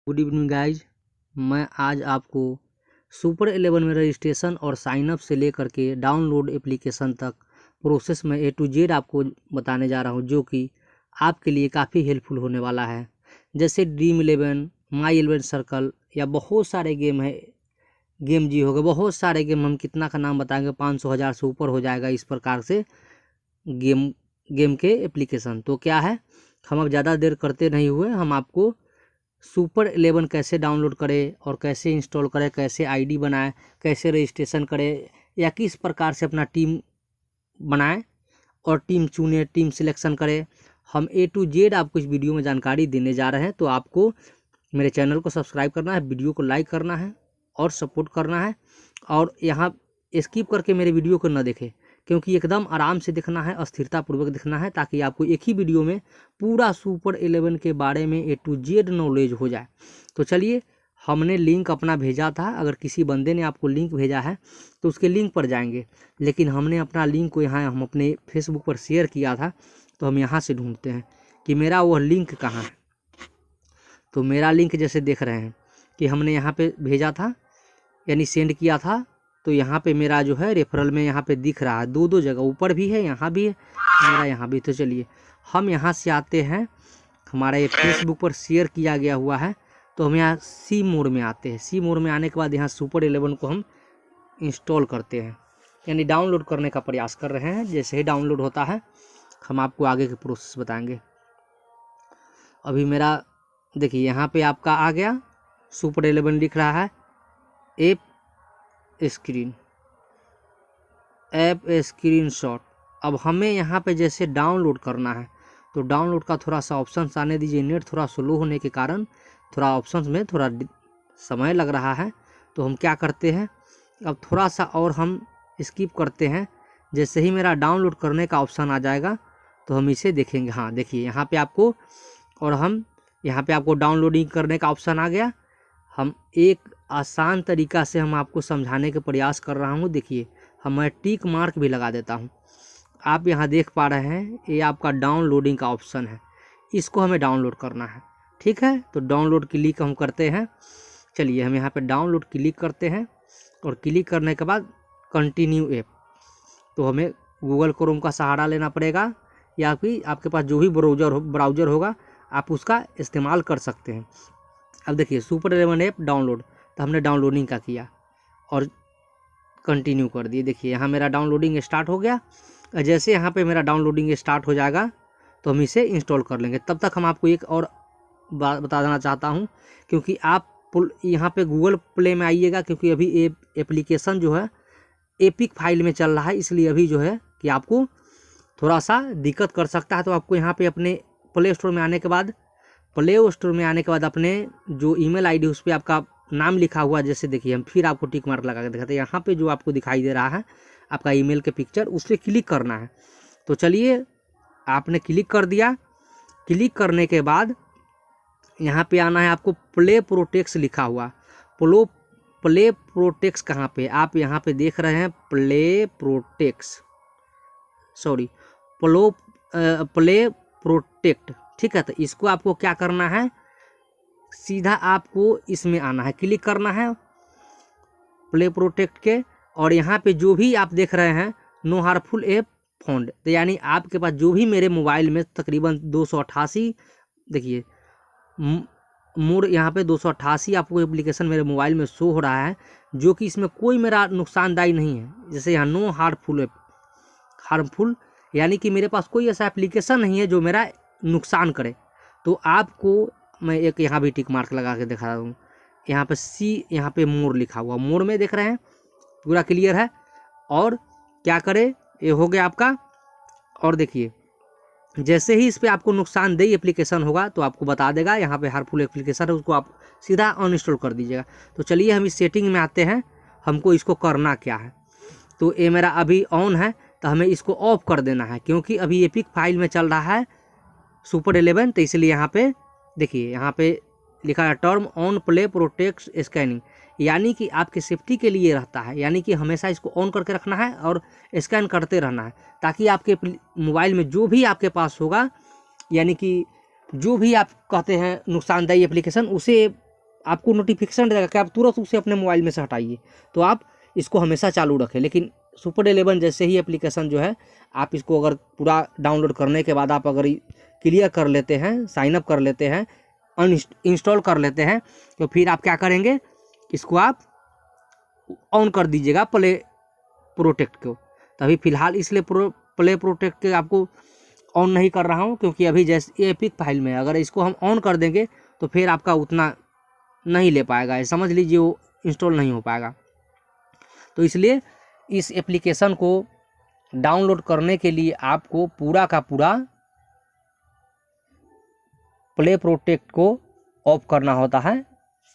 Good evening guys. मैं आज आपको सुपर 11 में रजिस्ट्रेशन और साइनअप से लेकर के डाउनलोड एप्लीकेशन तक प्रोसेस में A to Z आपको बताने जा रहा हूं, जो कि आपके लिए काफ़ी हेल्पफुल होने वाला है। जैसे ड्रीम 11, माई 11 सर्कल या बहुत सारे गेम है, गेम जी हो गए, बहुत सारे गेम। हम कितना का नाम बताएंगे, 500,000 से ऊपर हो जाएगा इस प्रकार से गेम के एप्लीकेशन। तो क्या है, हम अब ज़्यादा देर करते नहीं हुए, हम आपको सुपर 11 कैसे डाउनलोड करें और कैसे इंस्टॉल करें, कैसे आईडी बनाएं, कैसे रजिस्ट्रेशन करें, या किस प्रकार से अपना टीम बनाएं और टीम चुने, टीम सिलेक्शन करें, हम A to Z आपको इस वीडियो में जानकारी देने जा रहे हैं। तो आपको मेरे चैनल को सब्सक्राइब करना है, वीडियो को लाइक करना है और सपोर्ट करना है। और यहाँ स्किप करके मेरे वीडियो को न देखें, क्योंकि एकदम आराम से दिखना है, अस्थिरतापूर्वक दिखना है, ताकि आपको एक ही वीडियो में पूरा सुपर 11 के बारे में A to Z नॉलेज हो जाए। तो चलिए, हमने लिंक अपना भेजा था, अगर किसी बंदे ने आपको लिंक भेजा है तो उसके लिंक पर जाएंगे, लेकिन हमने अपना लिंक को यहाँ हम अपने फेसबुक पर शेयर किया था, तो हम यहाँ से ढूंढते हैं कि मेरा वह लिंक कहाँ है। तो मेरा लिंक जैसे देख रहे हैं कि हमने यहाँ पे भेजा था, यानी सेंड किया था। तो यहाँ पे मेरा जो है रेफरल में यहाँ पे दिख रहा है, दो जगह, ऊपर भी है, यहाँ भी है, मेरा यहाँ भी। तो चलिए हम यहाँ से आते हैं, हमारा ये फेसबुक पर शेयर किया गया हुआ है, तो हम यहाँ सी मोड में आते हैं। सी मोड में आने के बाद यहाँ सुपर 11 को हम इंस्टॉल करते हैं, यानी डाउनलोड करने का प्रयास कर रहे हैं। जैसे ही डाउनलोड होता है हम आपको आगे के प्रोसेस बताएंगे। अभी मेरा देखिए यहाँ पे आपका आ गया, सुपर 11 लिख रहा है, ऐप स्क्रीनशॉट। अब हमें यहाँ पे जैसे डाउनलोड करना है, तो डाउनलोड का थोड़ा सा ऑप्शन आने दीजिए। नेट थोड़ा स्लो होने के कारण थोड़ा ऑप्शंस में थोड़ा समय लग रहा है। तो हम क्या करते हैं, अब थोड़ा सा और हम स्किप करते हैं। जैसे ही मेरा डाउनलोड करने का ऑप्शन आ जाएगा तो हम इसे देखेंगे। हाँ देखिए यहाँ पे आपको, और हम यहाँ पे आपको डाउनलोडिंग करने का ऑप्शन आ गया। हम एक आसान तरीका से हम आपको समझाने के प्रयास कर रहा हूँ। देखिए मैं टिक मार्क भी लगा देता हूँ, आप यहाँ देख पा रहे हैं, ये आपका डाउनलोडिंग का ऑप्शन है, इसको हमें डाउनलोड करना है। ठीक है, तो डाउनलोड क्लिक हम करते हैं। चलिए हम यहाँ पे डाउनलोड क्लिक करते हैं, और क्लिक करने के बाद कंटिन्यू ऐप। तो हमें गूगल क्रोम का सहारा लेना पड़ेगा, या फिर आपके पास जो भी ब्राउज़र होगा आप उसका इस्तेमाल कर सकते हैं। अब देखिए सुपर 11 ऐप डाउनलोड, तो हमने डाउनलोडिंग का किया और कंटिन्यू कर दिए। देखिए यहाँ मेरा डाउनलोडिंग स्टार्ट हो गया। जैसे यहाँ पे मेरा डाउनलोडिंग स्टार्ट हो जाएगा तो हम इसे इंस्टॉल कर लेंगे। तब तक हम आपको एक और बात बता देना चाहता हूँ, क्योंकि आप यहाँ पे गूगल प्ले में आइएगा, क्योंकि अभी एप्लीकेशन जो है एपिक फाइल में चल रहा है, इसलिए अभी जो है कि आपको थोड़ा सा दिक्कत कर सकता है। तो आपको यहाँ पे अपने प्ले स्टोर में आने के बाद अपने जो ईमेल आईडी उस पर आपका नाम लिखा हुआ, जैसे देखिए हम फिर आपको टिक मार्क लगा के दिखाते हैं, यहाँ पे जो आपको दिखाई दे रहा है आपका ईमेल के पिक्चर, उस पर क्लिक करना है। तो चलिए आपने क्लिक कर दिया। क्लिक करने के बाद यहाँ पे आना है, आपको प्ले प्रोटेक्स लिखा हुआ। प्ले प्रोटेक्स कहाँ पे, आप यहाँ पे देख रहे हैं प्ले प्रोटेक्ट। ठीक है, तो इसको आपको क्या करना है, सीधा आपको इसमें आना है, क्लिक करना है प्ले प्रोटेक्ट के। और यहाँ पे जो भी आप देख रहे हैं नो हार्मफुल ऐप फाउंड, तो यानी आपके पास जो भी मेरे मोबाइल में तकरीबन 288, देखिए मोर यहाँ पे 288 आपको एप्लीकेशन मेरे मोबाइल में शो हो रहा है, जो कि इसमें कोई मेरा नुकसानदायी नहीं है। जैसे यहाँ नो हार्मफुल, यानी कि मेरे पास कोई ऐसा एप्लीकेशन नहीं है जो मेरा नुकसान करे। तो आपको मैं एक यहाँ भी टिक मार्क लगा के दिखा रहा हूँ, यहाँ पे यहाँ पे मोर लिखा हुआ, मोर में देख रहे हैं पूरा क्लियर है। और क्या करे, ये हो गया आपका। और देखिए जैसे ही इस पर आपको नुकसानदेही एप्लीकेशन होगा तो आपको बता देगा, यहाँ पे हार्मफुल एप्लीकेशन है, उसको आप सीधा अनइंस्टॉल कर दीजिएगा। तो चलिए हम इस सेटिंग में आते हैं, हमको इसको करना क्या है। तो ये मेरा अभी ऑन है, तो हमें इसको ऑफ कर देना है, क्योंकि अभी एपिक फाइल में चल रहा है सुपर 11। तो इसलिए यहाँ पे देखिए, यहाँ पे लिखा है term on play protect scanning, यानी कि आपके सेफ्टी के लिए रहता है, यानी कि हमेशा इसको ऑन करके रखना है और स्कैन करते रहना है, ताकि आपके मोबाइल में जो भी आपके पास होगा, यानी कि जो भी आप कहते हैं नुकसानदायी एप्लीकेशन, उसे आपको नोटिफिकेशन रहेगा कि आप तुरंत उसे अपने मोबाइल में से हटाइए। तो आप इसको हमेशा चालू रखें। लेकिन सुपर 11 जैसे ही एप्लीकेशन जो है, आप इसको अगर पूरा डाउनलोड करने के बाद आप अगर क्लियर कर लेते हैं, साइन अप कर लेते हैं, इंस्टॉल कर लेते हैं, तो फिर आप क्या करेंगे, इसको आप ऑन कर दीजिएगा प्ले प्रोटेक्ट को। तभी फ़िलहाल इसलिए प्ले प्रोटेक्ट के आपको ऑन नहीं कर रहा हूँ, क्योंकि अभी जैसे एपिक फाइल में अगर इसको हम ऑन कर देंगे तो फिर आपका उतना नहीं ले पाएगा, समझ लीजिए वो इंस्टॉल नहीं हो पाएगा। तो इसलिए इस एप्लीकेशन को डाउनलोड करने के लिए आपको पूरा का पूरा प्ले प्रोटेक्ट को ऑफ करना होता है।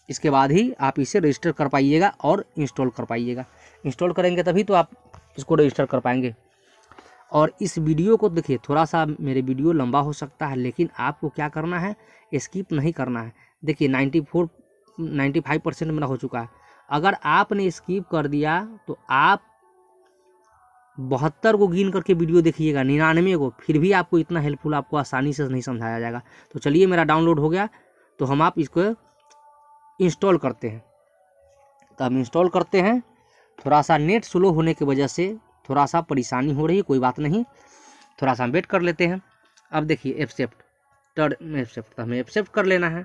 इसके बाद ही आप इसे रजिस्टर कर पाइएगा और इंस्टॉल कर पाइएगा। इंस्टॉल करेंगे तभी तो आप इसको रजिस्टर कर पाएंगे। और इस वीडियो को देखिए, थोड़ा सा मेरे वीडियो लंबा हो सकता है, लेकिन आपको क्या करना है, स्किप नहीं करना है। देखिए 95% मेरा हो चुका है। अगर आपने स्किप कर दिया तो आप 72 को गिन करके वीडियो देखिएगा, 99 को, फिर भी आपको इतना हेल्पफुल आपको आसानी से नहीं समझाया जाएगा। तो चलिए, मेरा डाउनलोड हो गया, तो हम आप इसको इंस्टॉल करते हैं। तो हम इंस्टॉल करते हैं। थोड़ा सा नेट स्लो होने की वजह से थोड़ा सा परेशानी हो रही है, कोई बात नहीं, थोड़ा सा हम वेट कर लेते हैं। अब देखिए एक्सेप्ट तो हमें एक्सेप्ट कर लेना है।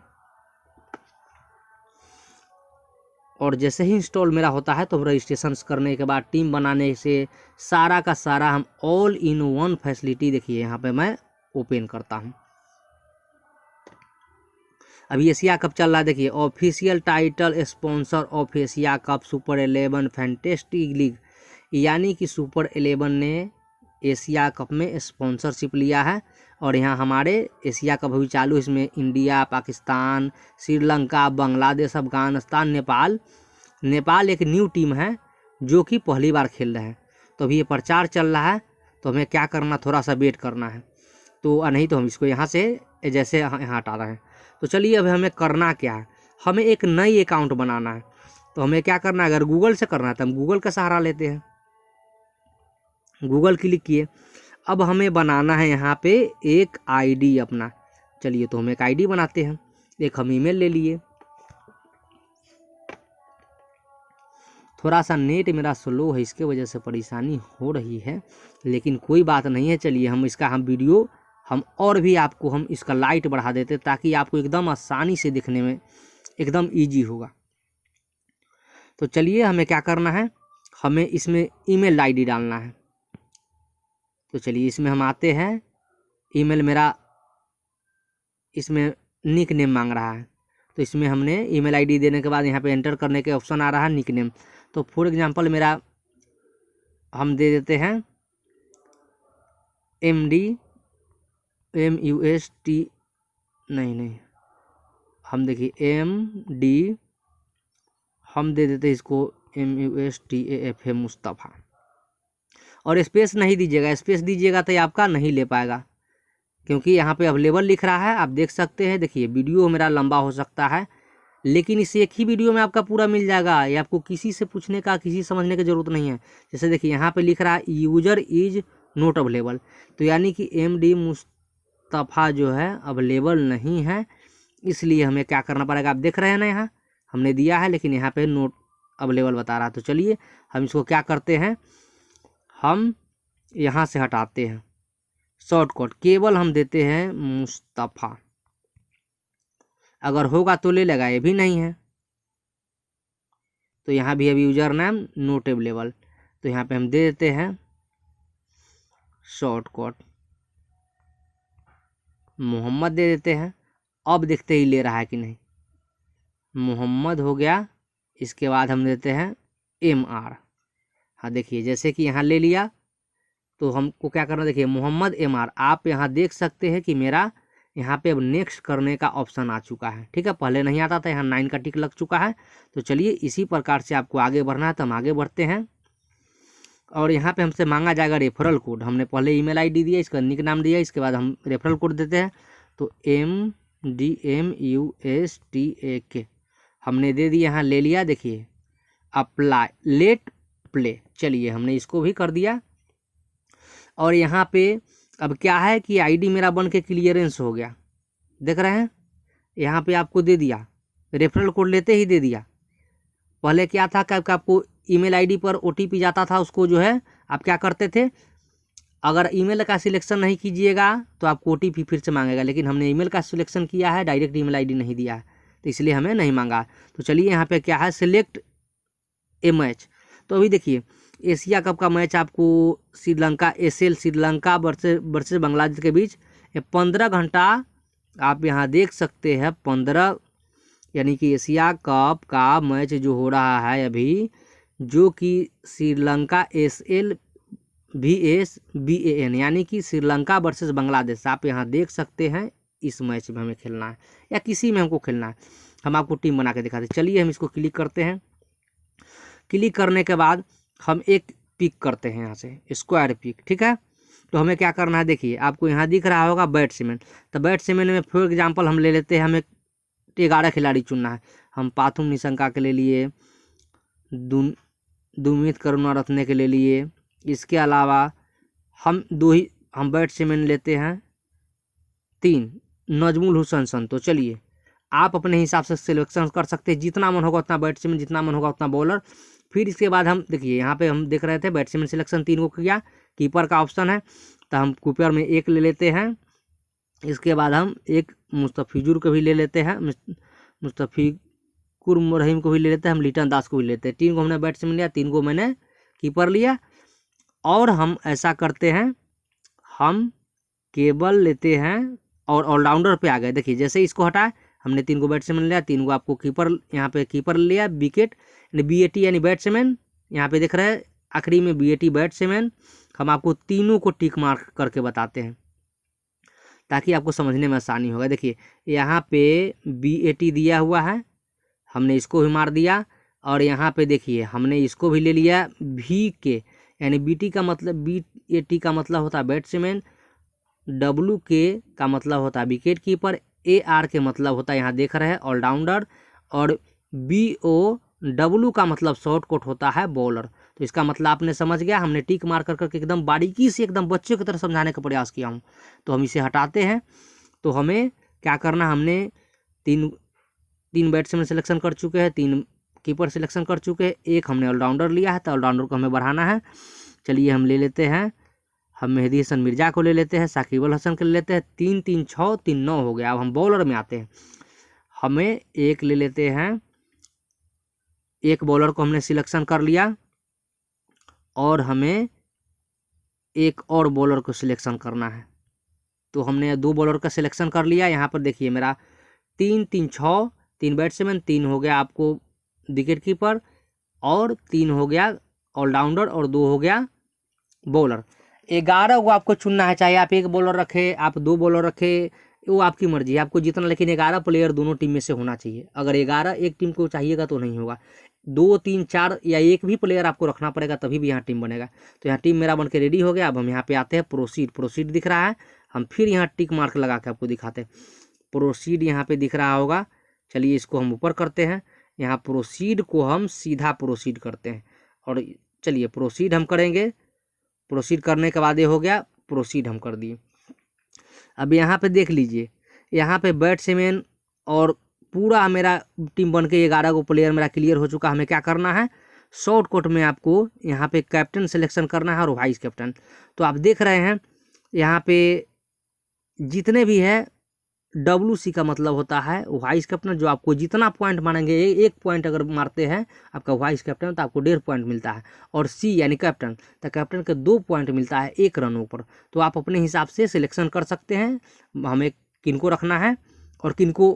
और जैसे ही इंस्टॉल मेरा होता है तो हम रजिस्ट्रेशन करने के बाद टीम बनाने से सारा का सारा हम ऑल इन वन फैसिलिटी, देखिए यहाँ पे मैं ओपन करता हूँ। अभी एशिया कप चल रहा है, देखिए official title sponsor of Asia cup super 11 fantastic league, यानी कि सुपर 11 ने एशिया कप में स्पॉन्सरशिप लिया है। और यहाँ हमारे एशिया कप अभी चालू, इसमें इंडिया, पाकिस्तान, श्रीलंका, बांग्लादेश, अफगानिस्तान, नेपाल एक न्यू टीम है जो कि पहली बार खेल रहे हैं। तो अभी ये प्रचार चल रहा है, तो हमें क्या करना, थोड़ा सा वेट करना है। तो नहीं तो हम इसको यहाँ से जैसे यहाँ हटा रहे हैं। तो चलिए, अब हमें करना क्या है, हमें एक नई अकाउंट बनाना है। तो हमें क्या करना है, अगर गूगल से करना है तो हम गूगल का सहारा लेते हैं। गूगल क्लिक किए। अब हमें बनाना है यहाँ पे एक आईडी अपना। चलिए, तो हम एक आईडी बनाते हैं। एक हम ईमेल ले लिए। थोड़ा सा नेट मेरा स्लो है, इसके वजह से परेशानी हो रही है, लेकिन कोई बात नहीं है। चलिए, हम वीडियो हम और भी आपको हम इसका लाइट बढ़ा देते, ताकि आपको एकदम आसानी से दिखने में एकदम ईजी होगा। तो चलिए, हमें क्या करना है, हमें इसमें ईमेल आईडी डालना है। तो चलिए, इसमें हम आते हैं। ईमेल मेरा इसमें निक नेम मांग रहा है, तो इसमें हमने ईमेल आईडी देने के बाद यहाँ पे एंटर करने के ऑप्शन आ रहा है निक नेम। तो फॉर एग्जांपल मेरा हम दे देते हैं MD नहीं, हम देखिए MD, हम दे देते हैं इसको MUSTAFA मुस्तफ़ा। और स्पेस नहीं दीजिएगा, स्पेस दीजिएगा तो आपका नहीं ले पाएगा, क्योंकि यहाँ पे अवेलेबल लिख रहा है, आप देख सकते हैं। देखिए, वीडियो मेरा लंबा हो सकता है, लेकिन इस एक ही वीडियो में आपका पूरा मिल जाएगा। ये आपको किसी से पूछने का, किसी समझने की ज़रूरत नहीं है। जैसे देखिए, यहाँ पे लिख रहा है यूजर इज नॉट अवेलेबल, तो यानी कि MD मुस्तफ़ा जो है अवेलेबल नहीं है। इसलिए हमें क्या करना पड़ेगा, आप देख रहे हैं ना, यहाँ हमने दिया है, लेकिन यहाँ पे नोट अवेलेबल बता रहा है। तो चलिए, हम इसको क्या करते हैं, हम यहाँ से हटाते हैं शॉर्टकट, केवल हम देते हैं मुस्तफ़ा। अगर होगा तो ले लेगा, ये भी नहीं है। तो यहाँ भी अभी यूजर नेम नोट अवेलेबल, तो यहाँ पे हम दे देते हैं शॉर्टकट मोहम्मद दे देते हैं। अब देखते ही ले रहा है कि नहीं, मोहम्मद हो गया। इसके बाद हम देते हैं MR। हाँ, देखिए जैसे कि यहाँ ले लिया, तो हमको क्या करना, देखिए मोहम्मद MR। आप यहाँ देख सकते हैं कि मेरा यहाँ पे अब नेक्स्ट करने का ऑप्शन आ चुका है। ठीक है, पहले नहीं आता था, यहाँ 9 का टिक लग चुका है। तो चलिए, इसी प्रकार से आपको आगे बढ़ना है, तो हम आगे बढ़ते हैं। और यहाँ पे हमसे मांगा जाएगा रेफरल कोड। हमने पहले ईमेल आईडी दिया, इसका निक नाम दिया, इसके बाद हम रेफरल कोड देते हैं। तो MDMUSTAK हमने दे दिया, यहाँ ले लिया। देखिए अप्लाई लेट प्ले, चलिए हमने इसको भी कर दिया। और यहाँ पे अब क्या है कि आईडी मेरा बन के क्लियरेंस हो गया, देख रहे हैं, यहाँ पे आपको दे दिया। रेफरल कोड लेते ही दे दिया। पहले क्या था कि आपको ईमेल आईडी पर ओटीपी जाता था, उसको जो है आप क्या करते थे, अगर ईमेल का सिलेक्शन नहीं कीजिएगा तो आपको ओटीपी फिर से मांगेगा, लेकिन हमने ईमेल का सिलेक्शन किया है, डायरेक्ट ईमेल आईडी नहीं दिया है, तो इसलिए हमें नहीं मांगा। तो चलिए यहाँ पे क्या है, सिलेक्ट ए मैच। तो अभी देखिए एशिया कप का मैच आपको श्रीलंका एसएल श्रीलंका वर्सेस बांग्लादेश के बीच 15 घंटा आप यहाँ देख सकते हैं। 15 यानी कि एशिया कप का मैच जो हो रहा है अभी, जो कि श्रीलंका SL VSBAN यानी कि श्रीलंका वर्सेस बांग्लादेश, आप यहाँ देख सकते हैं। इस मैच में हमें खेलना है या किसी में हमको खेलना है, हम आपको टीम बना के दिखाते। चलिए हम इसको क्लिक करते हैं। क्लिक करने के बाद हम एक पिक करते हैं यहाँ से, स्क्वायर पिक, ठीक है। तो हमें क्या करना है, देखिए आपको यहाँ दिख रहा होगा बैट्समैन। तो बैट्समैन में फॉर एग्जांपल हम ले लेते हैं, हमें 11 खिलाड़ी चुनना है। हम पाथुम निशंका के ले लिए, दुमित करुणारत्ने के ले लिए। इसके अलावा हम बैट्समैन लेते हैं 3, नजमुल हुसैन। तो चलिए आप अपने हिसाब से सिलेक्शन कर सकते हैं, जितना मन होगा उतना बैट्समैन, जितना मन होगा उतना बॉलर। फिर इसके बाद हम देखिए यहाँ पे हम देख रहे थे बैट्समैन सिलेक्शन 3 को किया, कीपर का ऑप्शन है, तो हम कीपर में 1 ले लेते हैं। इसके बाद हम एक मुस्तफिजुर को भी ले लेते हैं, मुस्तफिकुर रहीम को भी ले लेते हैं, हम लिटन दास को भी लेते हैं। 3 को हमने बैट्समैन लिया, 3 को मैंने कीपर लिया। और हम ऐसा करते हैं, हम केबल लेते हैं और ऑलराउंडर पे आ गए। देखिए जैसे ही इसको हटाए, हमने 3 को बैट्समैन लिया, 3 को आपको कीपर, यहाँ पे कीपर लिया, विकेट BAT यानी बैट्समैन, यहाँ पे देख रहे हैं आखिरी में BAT बैट्समैन। हम आपको तीनों को टिक मार्क करके बताते हैं ताकि आपको समझने में आसानी होगा। देखिए यहाँ पे BAT दिया हुआ है, हमने इसको भी मार दिया। और यहाँ पे देखिए हमने इसको भी ले लिया VK यानी BT का मतलब BAT का मतलब होता है बैट्समैन, WK का मतलब होता है विकेट कीपर, AR के मतलब होता है यहाँ देख रहे हैं ऑलराउंडर, और BOW का मतलब शॉर्ट कोट होता है बॉलर। तो इसका मतलब आपने समझ गया, हमने टिक मार कर करके एकदम बारीकी से एकदम बच्चों की तरह समझाने का प्रयास किया हूँ। तो हम इसे हटाते हैं। तो हमें क्या करना, हमने 3 बैट्समैन सिलेक्शन कर चुके हैं, 3 कीपर सिलेक्शन कर चुके हैं, 1 हमने ऑलराउंडर लिया है, तो ऑलराउंडर को हमें बढ़ाना है। चलिए हम ले लेते हैं, हम मेहदी हसन मिर्जा को ले लेते हैं, साकिब अल हसन को ले लेते हैं। 3 3 6 3 9 हो गया। अब हम बॉलर में आते हैं, हमें 1 ले लेते हैं, 1 बॉलर को हमने सिलेक्शन कर लिया और हमें 1 और बॉलर को सिलेक्शन करना है। तो हमने 2 बॉलर का सिलेक्शन कर लिया। यहाँ पर देखिए मेरा 3 3 6 3 बैट्समैन, 3 हो गया आपको विकेट कीपर, और 3 हो गया ऑलराउंडर, और 2 हो गया बॉलर। 11 को आपको चुनना है, चाहे आप 1 बॉलर रखें, आप 2 बॉलर रखें, वो आपकी मर्जी है, आपको जितना, लेकिन 11 प्लेयर दोनों टीम में से होना चाहिए। अगर 11 एक टीम को चाहिएगा तो नहीं होगा, 2 3 4 या 1 भी प्लेयर आपको रखना पड़ेगा, तभी भी यहाँ टीम बनेगा। तो यहाँ टीम मेरा बन के रेडी हो गया। अब हम यहाँ पे आते हैं, प्रोसीड दिख रहा है, हम फिर यहाँ टिक मार्क लगा के आपको दिखाते हैं। प्रोसीड यहाँ पे दिख रहा होगा, चलिए इसको हम ऊपर करते हैं, यहाँ प्रोसीड को हम सीधा प्रोसीड करते हैं, और चलिए प्रोसीड हम करेंगे। प्रोसीड करने के बाद ये हो गया, प्रोसीड हम कर दिए। अब यहाँ पे देख लीजिए, यहाँ पे बैट्समैन और पूरा मेरा टीम बन के 11 को प्लेयर मेरा क्लियर हो चुका। हमें क्या करना है, शॉर्ट कोट में आपको यहाँ पे कैप्टन सिलेक्शन करना है और वाइस कैप्टन। तो आप देख रहे हैं यहाँ पे जितने भी है, WC का मतलब होता है वाइस कैप्टन, जो आपको जितना पॉइंट मानेंगे, 1 पॉइंट अगर मारते हैं आपका वाइस कैप्टन तो आपको 1.5 पॉइंट मिलता है। और C यानी कैप्टन, तो कैप्टन के 2 पॉइंट मिलता है 1 रनों पर। तो आप अपने हिसाब से सिलेक्शन कर सकते हैं, हमें किनको रखना है और किनको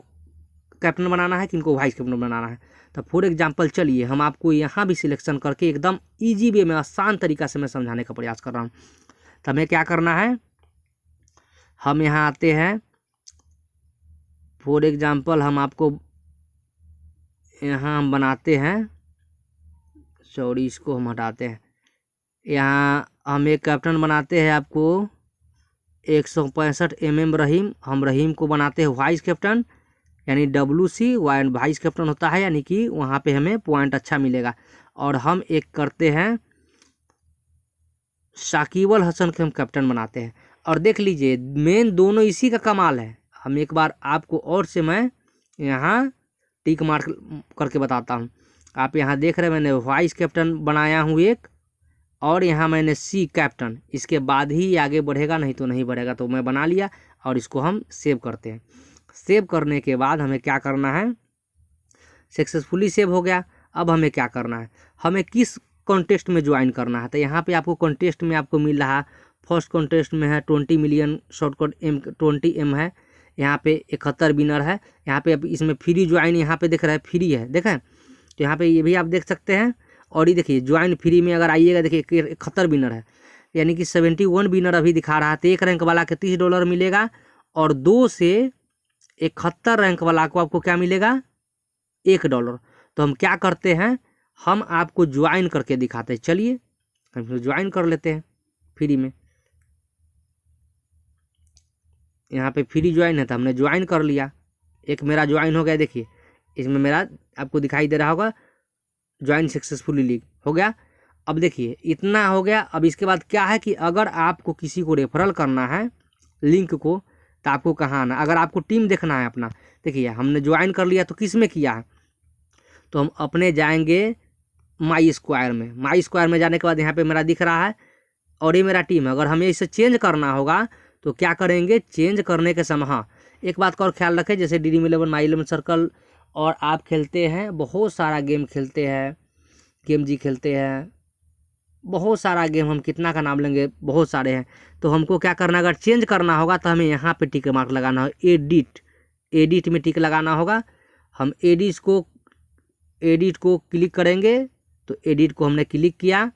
कैप्टन बनाना है, किनको वाइस कैप्टन बनाना है। तो फॉर एग्जाम्पल चलिए हम आपको यहाँ भी सिलेक्शन करके एकदम ईजी वे में, आसान तरीका से मैं समझाने का प्रयास कर रहा हूँ। तो हमें क्या करना है, हम यहाँ आते हैं, फॉर एग्जाम्पल हम आपको यहाँ हम बनाते हैं, सॉरी इसको हम हटाते हैं, यहाँ हम एक कैप्टन बनाते हैं आपको 165 mm रहीम। हम रहीम को बनाते हैं वाइस कैप्टन, यानी WC वाइस कैप्टन होता है, यानी कि वहाँ पे हमें पॉइंट अच्छा मिलेगा। और हम एक करते हैं साकिब अल हसन के हम कैप्टन बनाते हैं। और देख लीजिए मेन दोनों इसी का कमाल है। हम एक बार आपको और से मैं यहाँ टिक मार्क करके बताता हूँ। आप यहाँ देख रहे हैं मैंने वाइस कैप्टन बनाया हूँ एक, और यहाँ मैंने सी कैप्टन, इसके बाद ही आगे बढ़ेगा, नहीं तो नहीं बढ़ेगा। तो मैं बना लिया और इसको हम सेव करते हैं। सेव करने के बाद हमें क्या करना है, सक्सेसफुली सेव हो गया। अब हमें क्या करना है, हमें किस कॉन्टेस्ट में ज्वाइन करना है। तो यहाँ पे आपको कॉन्टेस्ट में आपको मिल रहा है, फर्स्ट कॉन्टेस्ट में है 20 मिलियन शॉर्टकट M20M है, यहाँ पे 71 विनर है। यहाँ पे अब इसमें फ्री ज्वाइन यहाँ पे दिख रहा है, फ्री है, देखें तो यहाँ पे ये भी आप देख सकते हैं। और ये देखिए ज्वाइन फ्री में अगर आइएगा, देखिए 71 विनर है, यानी कि 71 विनर अभी दिखा रहा है। तो 1 रैंक वाला के $30 मिलेगा, और 2 से 71 रैंक वाला को आपको क्या मिलेगा, $1। तो हम क्या करते हैं, हम आपको ज्वाइन करके दिखाते हैं। चलिए हम ज्वाइन कर लेते हैं फ्री में। यहाँ पे फ्री ज्वाइन है तो हमने ज्वाइन कर लिया, एक मेरा ज्वाइन हो गया। देखिए इसमें मेरा आपको दिखाई दे रहा होगा ज्वाइन सक्सेसफुली लीग हो गया। अब देखिए इतना हो गया। अब इसके बाद क्या है कि अगर आपको किसी को रेफरल करना है लिंक को, तो आपको कहाँ आना, अगर आपको टीम देखना है अपना, देखिए हमने ज्वाइन कर लिया तो किस में किया है, तो हम अपने जाएंगे माई स्क्वायर में। माई स्क्वायर में जाने के बाद यहाँ पे मेरा दिख रहा है और ये मेरा टीम है। अगर हमें इसे चेंज करना होगा तो क्या करेंगे, चेंज करने के समय हाँ एक बात का और ख्याल रखें, जैसे DreamEleven माई 11 सर्कल और आप खेलते हैं, बहुत सारा गेम खेलते हैं, गेम जी खेलते हैं, बहुत सारा गेम, हम कितना का नाम लेंगे, बहुत सारे हैं। तो हमको क्या करना, अगर चेंज करना होगा तो हमें यहाँ पे टिक मार्क लगाना हो, एडिट में टिक लगाना होगा। हम एडिट को क्लिक करेंगे, तो एडिट को हमने क्लिक किया,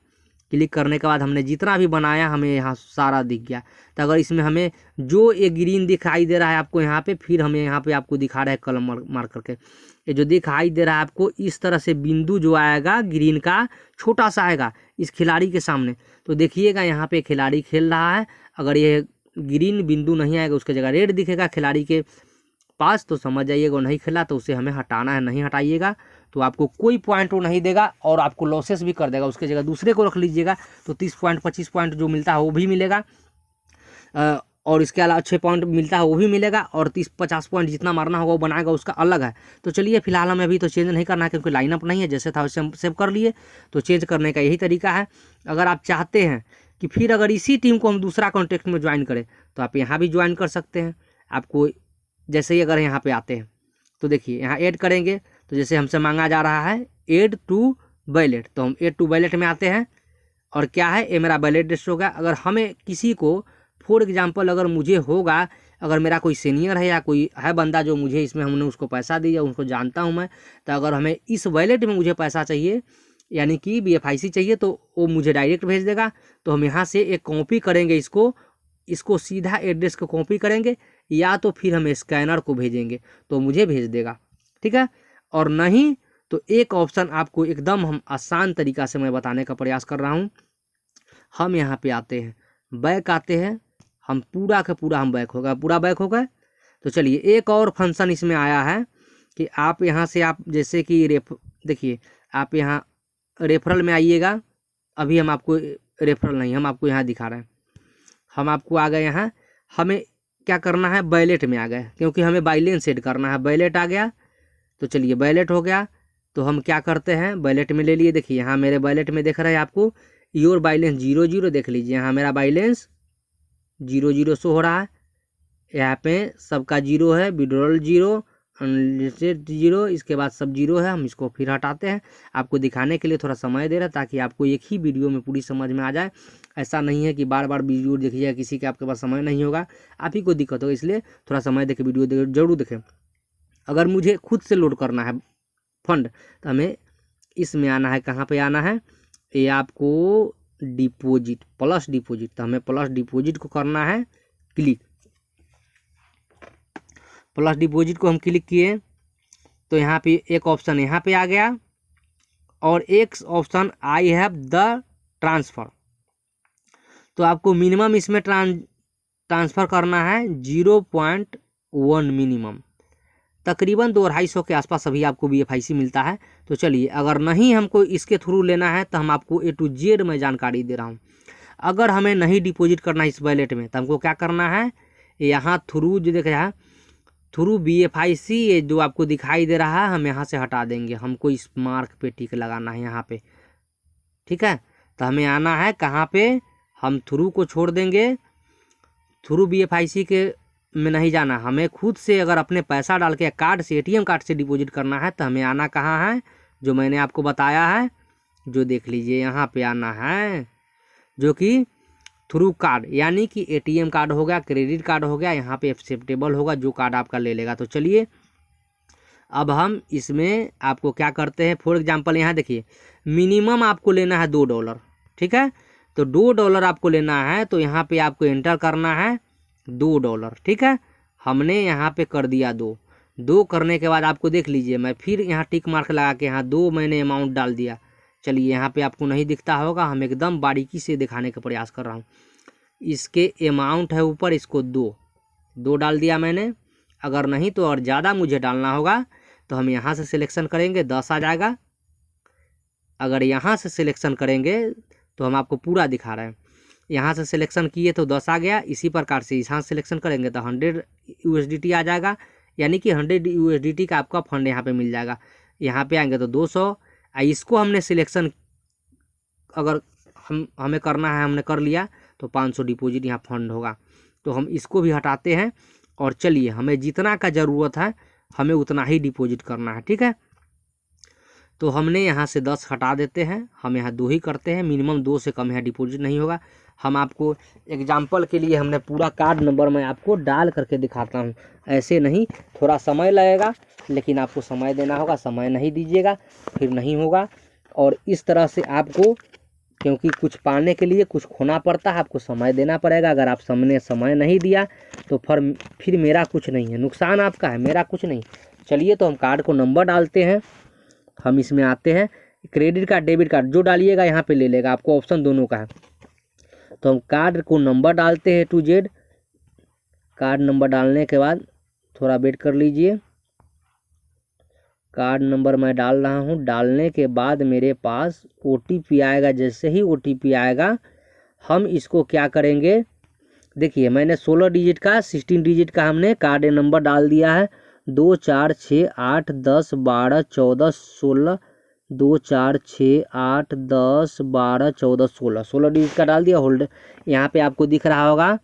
क्लिक करने के बाद हमने जितना भी बनाया हमें यहाँ सारा दिख गया। तो अगर इसमें हमें जो ये ग्रीन दिखाई दे रहा है आपको यहाँ पे, फिर हमें यहाँ पे आपको दिखा रहा है कलम मार करके, ये जो दिखाई दे रहा है आपको इस तरह से बिंदु जो आएगा ग्रीन का छोटा सा आएगा इस खिलाड़ी के सामने। तो देखिएगा यहाँ पे खिलाड़ी खेल रहा है, अगर ये ग्रीन बिंदु नहीं आएगा उसके जगह रेड दिखेगा खिलाड़ी के पास, तो समझ जाइएगा वो नहीं खेला, तो उसे हमें हटाना है। नहीं हटाइएगा तो आपको कोई पॉइंट वो नहीं देगा और आपको लॉसेस भी कर देगा। उसके जगह दूसरे को रख लीजिएगा तो 30 पॉइंट 25 पॉइंट जो मिलता है वो भी मिलेगा, और इसके अलावा 6 पॉइंट मिलता है वो भी मिलेगा, और 30-50 पॉइंट जितना मारना होगा वो बनाएगा, उसका अलग है। तो चलिए फिलहाल हमें अभी तो चेंज नहीं करना है क्योंकि लाइनअप नहीं है, जैसे था वैसे हम सेव कर लिए। तो चेंज करने का यही तरीका है। अगर आप चाहते हैं कि फिर अगर इसी टीम को हम दूसरा कॉन्टेक्ट में ज्वाइन करें तो आप यहाँ भी ज्वाइन कर सकते हैं। आपको जैसे ही अगर यहाँ पे आते हैं तो देखिए यहाँ ऐड करेंगे, तो जैसे हमसे मांगा जा रहा है ऐड टू वैलेट, तो हम ऐड टू वैलेट में आते हैं। और क्या है, ये मेरा वैलेट लिस्ट होगा। अगर हमें किसी को फॉर एग्जांपल अगर मुझे होगा, अगर मेरा कोई सीनियर है या कोई है बंदा जो मुझे इसमें हमने उसको पैसा दिया, उनको जानता हूँ मैं, तो अगर हमें इस वैलेट में मुझे पैसा चाहिए यानी कि BFIC चाहिए तो वो मुझे डायरेक्ट भेज देगा। तो हम यहाँ से एक कॉपी करेंगे, इसको सीधा एड्रेस को कॉपी करेंगे, या तो फिर हम स्कैनर को भेजेंगे तो मुझे भेज देगा, ठीक है। और नहीं तो एक ऑप्शन आपको एकदम हम आसान तरीका से मैं बताने का प्रयास कर रहा हूँ। हम यहाँ पे आते हैं, बैक आते हैं, हम पूरा का पूरा हम बैक हो गए। तो चलिए एक और फंक्शन इसमें आया है कि आप यहाँ से आप जैसे कि देखिए आप यहाँ रेफरल में आइएगा। अभी हम आपको रेफरल नहीं, हम आपको यहाँ दिखा रहे हैं। हम आपको आ गए यहाँ, हमें क्या करना है, वैलेट में आ गए क्योंकि हमें बैलेंस सेट करना है। वैलेट आ गया, तो चलिए वैलेट हो गया। तो हम क्या करते हैं, वैलेट में ले लिए। देखिए यहाँ मेरे वैलेट में दिख रहा है आपको योर बैलेंस 0 देख लीजिए, यहाँ मेरा बैलेंस 0 शो हो रहा है। यहाँ पे सबका 0 है, विड्रॉल 0, अनलिस्टेड 0, इसके बाद सब 0 है। हम इसको फिर हटाते हैं, आपको दिखाने के लिए थोड़ा समय दे रहा है ताकि आपको एक ही वीडियो में पूरी समझ में आ जाए। ऐसा नहीं है कि बार बार वीडियो देखिएगा, किसी के आपके पास समय नहीं होगा, आप ही को दिक्कत होगा, इसलिए थोड़ा समय देकर वीडियो जरूर देखें। अगर मुझे खुद से लोड करना है फंड तो हमें इसमें आना है, कहाँ पे आना है, ये आपको डिपॉजिट, प्लस डिपॉजिट, तो हमें प्लस डिपॉजिट को करना है क्लिक। प्लस डिपॉजिट को हम क्लिक किए तो यहाँ पे एक ऑप्शन यहाँ पे आ गया और एक option I have the transfer. तो आपको मिनिमम इसमें ट्रांसफ़र करना है 0.1 मिनिमम, तकरीबन 200-250 के आसपास अभी आपको BFIC मिलता है। तो चलिए अगर नहीं हमको इसके थ्रू लेना है तो हम आपको A to Z में जानकारी दे रहा हूँ। अगर हमें नहीं डिपॉजिट करना है इस वैलेट में तो हमको क्या करना है, यहाँ थ्रू जो देख रहा है थ्रू BFIC ये जो आपको दिखाई दे रहा है हम यहाँ से हटा देंगे, हमको इस मार्क पे टिक लगाना है यहाँ पे, ठीक है। तो हमें आना है कहाँ पे, हम थ्रू को छोड़ देंगे, थ्रू BFIC के में नहीं जाना, हमें खुद से अगर अपने पैसा डाल के कार्ड से ATM कार्ड से डिपॉजिट करना है तो हमें आना कहाँ है, जो मैंने आपको बताया है, जो देख लीजिए यहाँ पे आना है, जो कि थ्रू कार्ड, यानी कि ATM कार्ड हो गया, क्रेडिट कार्ड हो गया, यहाँ पे एक्सेप्टेबल होगा, जो कार्ड आपका ले लेगा। तो चलिए अब हम इसमें आपको क्या करते हैं, फॉर एग्जांपल यहाँ देखिए मिनिमम आपको लेना है $2, ठीक है। तो $2 आपको लेना है, तो यहाँ पे आपको एंटर करना है $2, ठीक है। हमने यहाँ पे कर दिया 2 करने के बाद आपको देख लीजिए, मैं फिर यहाँ टिक मार्क लगा के यहाँ 2 मैंने अमाउंट डाल दिया। चलिए यहाँ पे आपको नहीं दिखता होगा, हम एकदम बारीकी से दिखाने का प्रयास कर रहा हूँ। इसके अमाउंट है ऊपर, इसको 2 डाल दिया मैंने। अगर नहीं तो और ज़्यादा मुझे डालना होगा तो हम यहाँ से सिलेक्शन करेंगे, 10 आ जाएगा। अगर यहाँ से सिलेक्शन करेंगे तो हम आपको पूरा दिखा रहे हैं, यहाँ से सिलेक्शन किए तो 10 आ गया। इसी प्रकार से यहाँ सिलेक्शन करेंगे तो 100 USDT आ जाएगा, यानी कि 100 USDT का आपका फंड यहाँ पे मिल जाएगा। यहाँ पे आएंगे तो 200। इसको हमने सिलेक्शन अगर हमें करना है, हमने कर लिया तो 500 डिपॉजिट यहाँ फंड होगा। तो हम इसको भी हटाते हैं और चलिए हमें जितना का ज़रूरत है हमें उतना ही डिपॉजिट करना है, ठीक है। तो हमने यहाँ से 10 हटा देते हैं, हम यहाँ 2 ही करते हैं, मिनिमम 2 से कम यहाँ डिपॉजिट नहीं होगा। हम आपको एग्जाम्पल के लिए हमने पूरा कार्ड नंबर मैं आपको डाल करके दिखाता हूँ, ऐसे नहीं, थोड़ा समय लगेगा लेकिन आपको समय देना होगा, समय नहीं दीजिएगा फिर नहीं होगा। और इस तरह से आपको, क्योंकि कुछ पाने के लिए कुछ खोना पड़ता है, आपको समय देना पड़ेगा। अगर आप समय नहीं दिया तो फिर मेरा कुछ नहीं है, नुकसान आपका है, मेरा कुछ नहीं। चलिए तो हम कार्ड को नंबर डालते हैं, हम इसमें आते हैं, क्रेडिट कार्ड डेबिट कार्ड जो डालिएगा यहाँ पे ले लेगा, आपको ऑप्शन दोनों का है। तो हम कार्ड को नंबर डालते हैं A to Z। Card number डालने के बाद थोड़ा वेट कर लीजिए, कार्ड नंबर मैं डाल रहा हूँ। डालने के बाद मेरे पास OTP आएगा, जैसे ही OTP आएगा हम इसको क्या करेंगे, देखिए मैंने 16 डिजिट का 16 डिजिट का हमने कार्ड नंबर डाल दिया है, 2 4 6 8 10 12 14 16, 2 4 6 8 10 12 14 16 डिजिट का डाल दिया। होल्डर यहाँ पे आपको दिख रहा होगा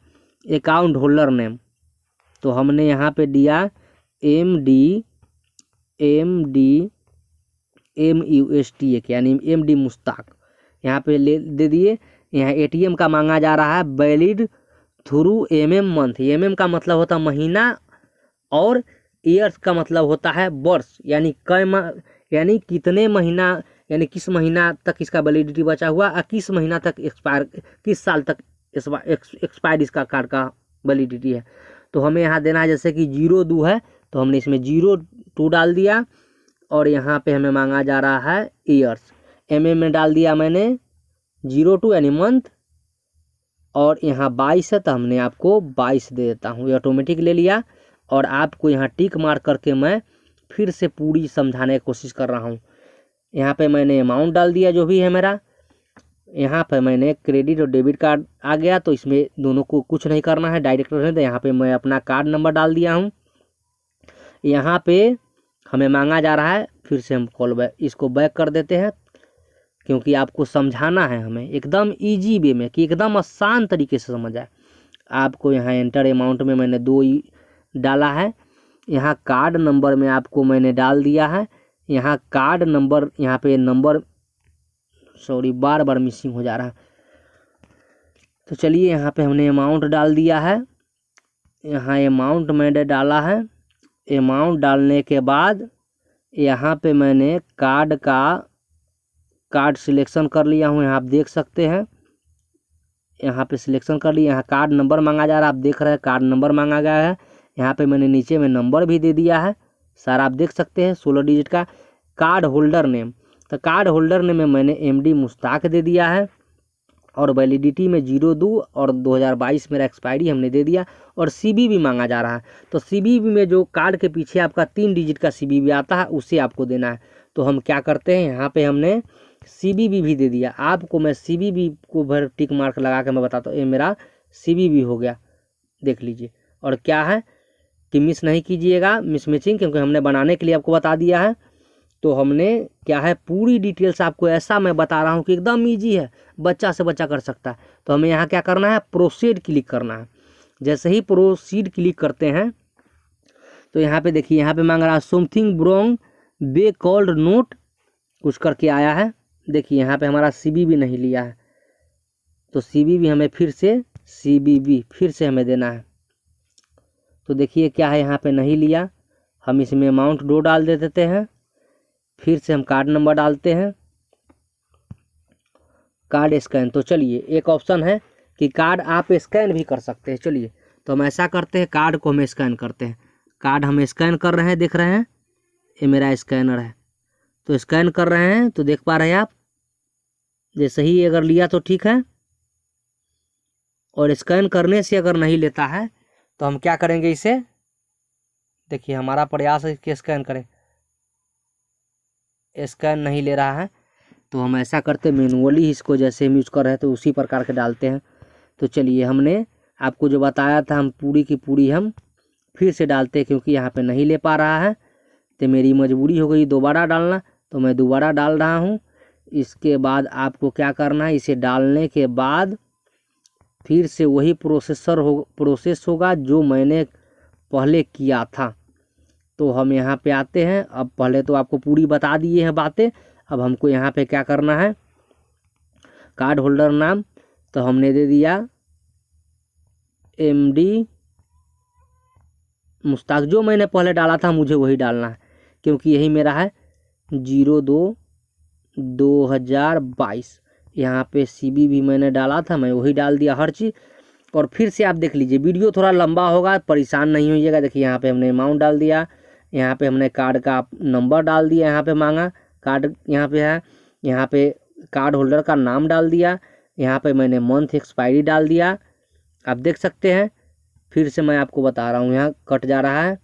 अकाउंट होल्डर नेम, तो हमने यहाँ पे दिया MD MUSTAK, यानी MD मुश्ताक, यहाँ पे दे दिए। यहाँ ATM का मांगा जा रहा है वैलिड थ्रू मंथ, का मतलब होता है महीना और ईयर्स का मतलब होता है वर्ष, यानी यानी कितने महीना, यानी किस महीना तक इसका वैलिडिटी बचा हुआ और किस महीना तक किस साल तक एक्सपायर इसका कार्ड का वैलिडिटी है। तो हमें यहाँ देना है, जैसे कि 02 है तो हमने इसमें 02 डाल दिया। और यहाँ पे हमें मांगा जा रहा है ईयर्स, में डाल दिया मैंने 02 यानी मंथ, और यहाँ 22 है तो हमने आपको 22 दे देता हूँ, ये ऑटोमेटिक ले लिया। और आपको यहाँ टिक मार्क करके मैं फिर से पूरी समझाने की कोशिश कर रहा हूँ। यहाँ पे मैंने अमाउंट डाल दिया जो भी है मेरा, यहाँ पे मैंने क्रेडिट और डेबिट कार्ड आ गया, तो इसमें दोनों को कुछ नहीं करना है, डायरेक्ट रहने दे। यहाँ पे मैं अपना कार्ड नंबर डाल दिया हूँ। यहाँ पे हमें मांगा जा रहा है, फिर से हम इसको बैक कर देते हैं, क्योंकि आपको समझाना है हमें एकदम इजी वे में, कि एकदम आसान तरीके से समझ आए। आपको यहाँ एंटर अमाउंट में मैंने 2 डाला है, यहाँ कार्ड नंबर में आपको मैंने डाल दिया है। यहाँ कार्ड नंबर, यहाँ पे नंबर सॉरी बार बार मिसिंग हो जा रहा है। तो चलिए यहाँ पे हमने अमाउंट डाल दिया है, यहाँ अमाउंट मैंने डाला है। अमाउंट डालने के बाद यहाँ पे मैंने कार्ड सिलेक्शन कर लिया हूँ, यहाँ आप देख सकते हैं, यहाँ पे सिलेक्शन कर लिया। यहाँ कार्ड नंबर मांगा जा रहा है, आप देख रहे हैं कार्ड नंबर मांगा गया है। यहाँ पे मैंने नीचे में नंबर भी दे दिया है सारा, आप देख सकते हैं 16 डिजिट का। कार्ड होल्डर नेम, तो कार्ड होल्डर नेम में मैंने MD मुश्ताक दे दिया है, और वैलिडिटी में 02 और 2022 मेरा एक्सपायरी हमने दे दिया। और CVV मांगा जा रहा है, तो CVV में जो कार्ड के पीछे आपका 3 डिजिट का CVV आता है उसे आपको देना है। तो हम क्या करते हैं, यहाँ पे हमने CVV भी दे दिया। आपको मैं CVV को भर टिक मार्क लगा के मैं बताता हूँ, ये मेरा CVV हो गया, देख लीजिए। और क्या है, कि मिस नहीं कीजिएगा मिसमैचिंग, क्योंकि हमने बनाने के लिए आपको बता दिया है। तो हमने क्या है पूरी डिटेल्स आपको ऐसा मैं बता रहा हूँ कि एकदम ईजी है, बच्चा से बच्चा कर सकता है। तो हमें यहाँ क्या करना है, प्रोसीड क्लिक करना है। जैसे ही प्रोसीड क्लिक करते हैं तो यहाँ पे देखिए, यहाँ पे मांग रहा है समथिंग ब्रोंग बे कॉल्ड नोट कुछ करके आया है। देखिए यहाँ पे हमारा CBB नहीं लिया है, तो CBB हमें फिर से CBB फिर से हमें देना है। तो देखिए क्या है, यहाँ पे नहीं लिया, हम इसमें अमाउंट 2 डाल दे देते हैं। फिर से हम कार्ड नंबर डालते हैं, कार्ड स्कैन। तो चलिए एक ऑप्शन है कि कार्ड आप स्कैन भी कर सकते हैं। चलिए तो हम ऐसा करते हैं, कार्ड को हम स्कैन करते हैं। कार्ड हम स्कैन कर रहे हैं, देख रहे हैं ये मेरा स्कैनर है, तो स्कैन कर रहे हैं। तो देख पा रहे हैं आप, जैसे ही अगर लिया तो ठीक है, और स्कैन करने से अगर नहीं लेता है तो हम क्या करेंगे, इसे देखिए हमारा प्रयास है कि स्कैन करें, स्कैन नहीं ले रहा है। तो हम ऐसा करते मैनुअली इसको, जैसे हम यूज़ कर रहे हैं तो उसी प्रकार के डालते हैं। तो चलिए हमने आपको जो बताया था हम पूरी की पूरी हम फिर से डालते हैं, क्योंकि यहाँ पे नहीं ले पा रहा है तो मेरी मजबूरी हो गई दोबारा डालना, तो मैं दोबारा डाल रहा हूँ। इसके बाद आपको क्या करना है, इसे डालने के बाद फिर से वही प्रोसेस होगा जो मैंने पहले किया था। तो हम यहाँ पे आते हैं, अब पहले तो आपको पूरी बता दिए हैं बातें, अब हमको यहाँ पे क्या करना है, कार्ड होल्डर नाम तो हमने दे दिया MD मुश्ताक, जो मैंने पहले डाला था मुझे वही डालना है, क्योंकि यही मेरा है 02/2022। यहाँ पे CB भी मैंने डाला था, मैं वही डाल दिया हर चीज़। और फिर से आप देख लीजिए, वीडियो थोड़ा लंबा होगा, परेशान नहीं होइएगा। देखिए यहाँ पे हमने अमाउंट डाल दिया, यहाँ पे हमने कार्ड का नंबर डाल दिया, यहाँ पे मांगा कार्ड यहाँ पे है, यहाँ पे कार्ड होल्डर का नाम डाल दिया, यहाँ पे मैंने मंथ एक्सपायरी डाल दिया, आप देख सकते हैं। फिर से मैं आपको बता रहा हूँ, यहाँ कट जा रहा है,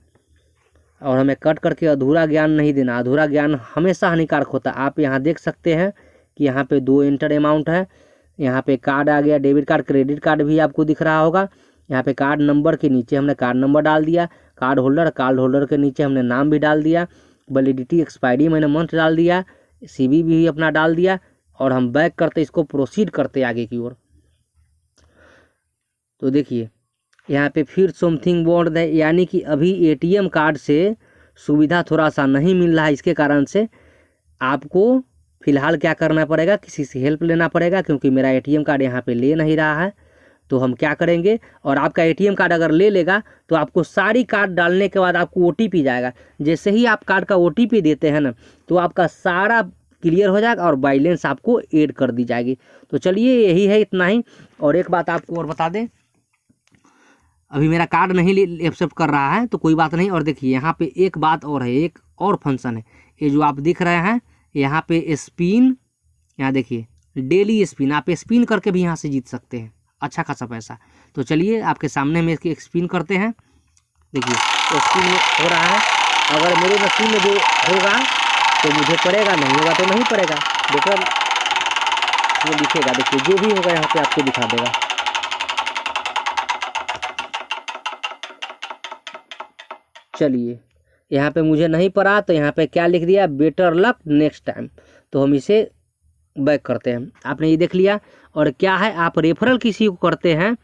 और हमें कट करके अधूरा ज्ञान नहीं देना, अधूरा ज्ञान हमेशा हानिकारक होता है। आप यहाँ देख सकते हैं कि यहाँ पे 2 एंटर अमाउंट है, यहाँ पे कार्ड आ गया, डेबिट कार्ड क्रेडिट कार्ड भी आपको दिख रहा होगा। यहाँ पे कार्ड नंबर के नीचे हमने कार्ड नंबर डाल दिया, कार्ड होल्डर के नीचे हमने नाम भी डाल दिया, वैलिडिटी एक्सपायरी मैंने मंथ डाल दिया, CBB भी अपना डाल दिया, और हम बैक करते इसको प्रोसीड करते आगे की ओर। तो देखिए यहाँ पे फिर समथिंग बोर्ड है, यानी कि अभी ATM कार्ड से सुविधा थोड़ा सा नहीं मिल रहा है, इसके कारण से आपको फ़िलहाल क्या करना पड़ेगा, किसी से हेल्प लेना पड़ेगा, क्योंकि मेरा ATM कार्ड यहाँ पे ले नहीं रहा है। तो हम क्या करेंगे, और आपका ATM कार्ड अगर ले लेगा तो आपको सारी कार्ड डालने के बाद आपको OTP जाएगा। जैसे ही आप कार्ड का OTP देते हैं ना, तो आपका सारा क्लियर हो जाएगा और बैलेंस आपको ऐड कर दी जाएगी। तो चलिए यही है, इतना ही। और एक बात आपको और बता दें, अभी मेरा कार्ड नहीं एक्सेप्ट कर रहा है तो कोई बात नहीं। और देखिए यहाँ पे एक बात और है, एक और फंक्शन है, ये जो आप दिख रहे हैं यहाँ पे स्पिन, यहाँ देखिए डेली स्पिन, आप स्पिन करके भी यहाँ से जीत सकते हैं अच्छा खासा पैसा। तो चलिए आपके सामने में इसकी स्पिन करते हैं। देखिए स्पिन में हो रहा है, अगर मेरे मशीन में जो होगा तो मुझे पड़ेगा, नहीं होगा तो नहीं पड़ेगा। देखो वो लिखेगा, देखिए जो भी होगा यहाँ पे आपको दिखा देगा। चलिए यहाँ पे मुझे नहीं पड़ा तो यहाँ पे क्या लिख दिया, बेटर लक नेक्स्ट टाइम। तो हम इसे बैक करते हैं। आपने ये देख लिया। और क्या है, आप रेफरल किसी को करते हैं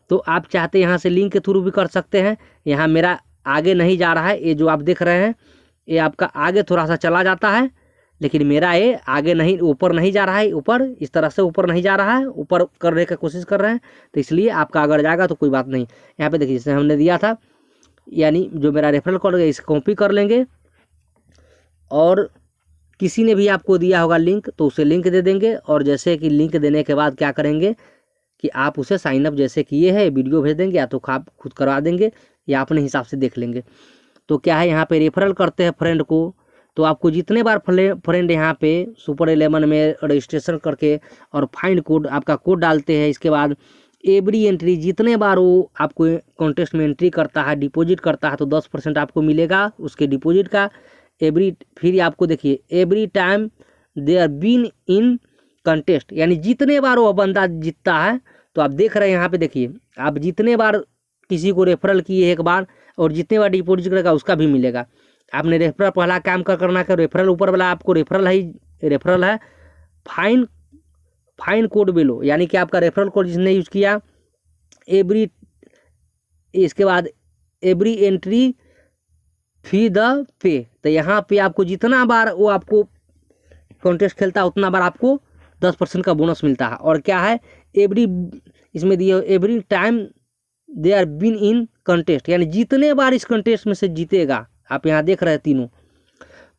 तो आप चाहते यहाँ से लिंक के थ्रू भी कर सकते हैं। यहाँ मेरा आगे नहीं जा रहा है, ये जो आप देख रहे हैं ये आपका आगे थोड़ा सा चला जाता है, लेकिन मेरा ये आगे नहीं, ऊपर नहीं जा रहा है, ऊपर इस तरह से ऊपर नहीं जा रहा है, ऊपर करने की कोशिश कर रहे हैं। तो इसलिए आपका अगर जाएगा तो कोई बात नहीं। यहाँ पे देखिए जैसे हमने दिया था, यानी जो मेरा रेफरल कोड है इसे कॉपी कर लेंगे, और किसी ने भी आपको दिया होगा लिंक तो उसे लिंक दे देंगे। और जैसे कि लिंक देने के बाद क्या करेंगे कि आप उसे साइनअप जैसे किए हैं वीडियो भेज देंगे, या तो आप खुद करवा देंगे या अपने हिसाब से देख लेंगे। तो क्या है, यहाँ पे रेफरल करते हैं फ्रेंड को, तो आपको जितने बार फ्रेंड यहाँ पे सुपर 11 में रजिस्ट्रेशन करके और फाइंड कोड आपका कोड डालते हैं, इसके बाद एवरी एंट्री जितने बार वो आपको कॉन्टेस्ट में एंट्री करता है, डिपॉजिट करता है, तो 10% आपको मिलेगा उसके डिपॉजिट का। फिर आपको देखिए every time they are been in contest, यानी जितने बार वो बंदा जीतता है, तो आप देख रहे हैं यहाँ पे देखिए, आप जितने बार किसी को रेफरल किए एक बार और जितने बार डिपॉजिट करेगा उसका भी मिलेगा। आपने रेफरल पहला काम करना है, रेफरल ऊपर वाला आपको रेफरल है फाइन कोड बिलो, यानी कि आपका रेफरल कोड जिसने यूज़ किया इसके बाद every entry fee the pay, तो यहाँ पे आपको जितना बार वो आपको कॉन्टेस्ट खेलता है उतना बार आपको 10% का बोनस मिलता है। और क्या है इसमें दिए every time they are been in contest, यानी जितने बार इस कंटेस्ट में से जीतेगा, आप यहाँ देख रहे हैं तीनों,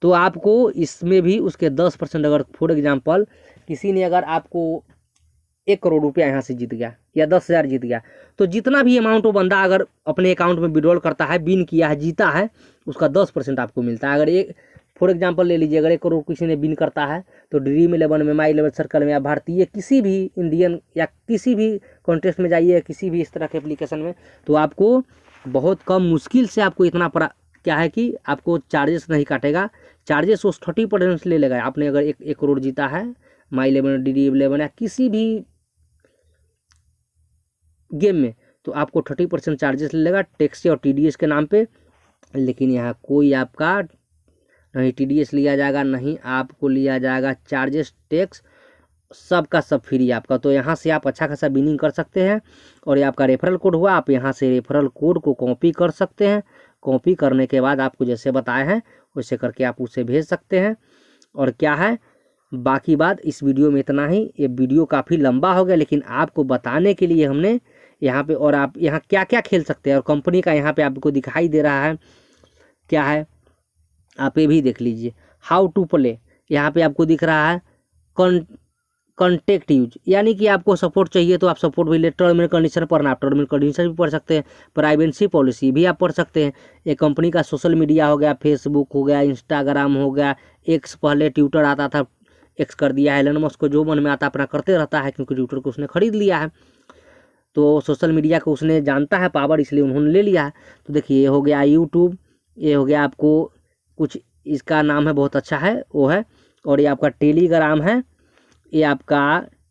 तो आपको इसमें भी उसके 10%, अगर फॉर एग्जांपल किसी ने अगर आपको 1 करोड़ रुपया यहाँ से जीत गया या 10,000 जीत गया, तो जितना भी अमाउंट वो बंदा अगर अपने अकाउंट में विड्रॉल करता है, बिन किया है, जीता है, उसका 10% आपको मिलता है। अगर एक फॉर एग्जांपल ले लीजिए, अगर 1 करोड़ किसी ने बिन करता है तो ड्रीम 11 में, माई 11 सर्कल में या भारतीय किसी भी इंडियन या किसी भी कॉन्टेस्ट में जाइए, किसी भी इस तरह के एप्लीकेशन में, तो आपको बहुत कम मुश्किल से आपको इतना क्या है कि आपको चार्जेस नहीं काटेगा। चार्जेस उस 30% ले लेगा। आपने अगर 1 करोड़ जीता है माई 11 DD11 या किसी भी गेम में, तो आपको 30% चार्जेस ले लेगा टैक्स और TDS के नाम पे। लेकिन यहाँ कोई आपका नहीं TDS लिया जाएगा, नहीं आपको लिया जाएगा चार्जेस, टैक्स, सब का सब फ्री आपका। तो यहाँ से आप अच्छा खासा विनिंग कर सकते हैं। और ये आपका रेफरल कोड हुआ, आप यहाँ से रेफरल कोड को कॉपी कर सकते हैं। कॉपी करने के बाद आपको जैसे बताए हैं वैसे करके आप उसे भेज सकते हैं। और क्या है, बाकी बात इस वीडियो में इतना ही। ये वीडियो काफ़ी लंबा हो गया, लेकिन आपको बताने के लिए हमने यहाँ पे, और आप यहाँ क्या क्या खेल सकते हैं और कंपनी का यहाँ पे आपको दिखाई दे रहा है क्या है, आप ये भी देख लीजिए। हाउ टू प्ले, यहाँ पे आपको दिख रहा है कॉन्टेक्ट यूज, यानी कि आपको सपोर्ट चाहिए तो आप सपोर्ट भी ले। टर्म एंड कंडीशन पढ़ना, आप टर्म एंड कंडीशन भी पढ़ सकते हैं। प्राइवेसी पॉलिसी भी आप पढ़ सकते हैं। ये कंपनी का सोशल मीडिया हो गया, फेसबुक हो गया, इंस्टाग्राम हो गया, एक्स, पहले ट्विटर आता था, एक्स कर दिया है। एलन मस्क को जो मन में आता अपना करते रहता है, क्योंकि ट्विटर को उसने खरीद लिया है, तो सोशल मीडिया को उसने जानता है पावर, इसलिए उन्होंने ले लिया है। तो देखिए ये हो गया यूट्यूब, ये हो गया आपको कुछ, इसका नाम है बहुत अच्छा है वो है, और ये आपका टेलीग्राम है, ये आपका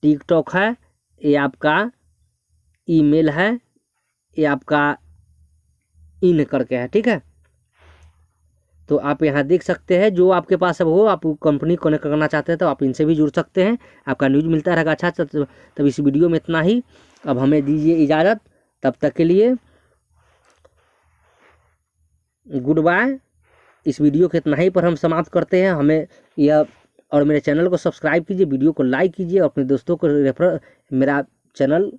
टिकटॉक है, ये आपका ईमेल है, ये आपका इन करके है, ठीक है। तो आप यहाँ देख सकते हैं जो आपके पास है वो, आप कंपनी कनेक्ट करना चाहते हैं तो आप इनसे भी जुड़ सकते हैं। आपका न्यूज़ मिलता रहेगा अच्छा। तब इस वीडियो में इतना ही, अब हमें दीजिए इजाज़त, तब तक के लिए गुड बाय। इस वीडियो के इतना ही पर हम समाप्त करते हैं। हमें यह, और मेरे चैनल को सब्सक्राइब कीजिए, वीडियो को लाइक कीजिए, अपने दोस्तों को मेरा चैनल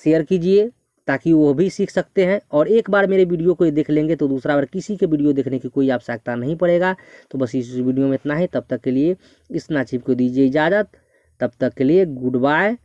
शेयर कीजिए ताकि वो भी सीख सकते हैं। और एक बार मेरे वीडियो को देख लेंगे तो दूसरा बार किसी के वीडियो देखने की कोई आवश्यकता नहीं पड़ेगा। तो बस इस वीडियो में इतना ही, तब तक के लिए इस नाचिब को दीजिए इजाज़त, तब तक के लिए गुड बाय।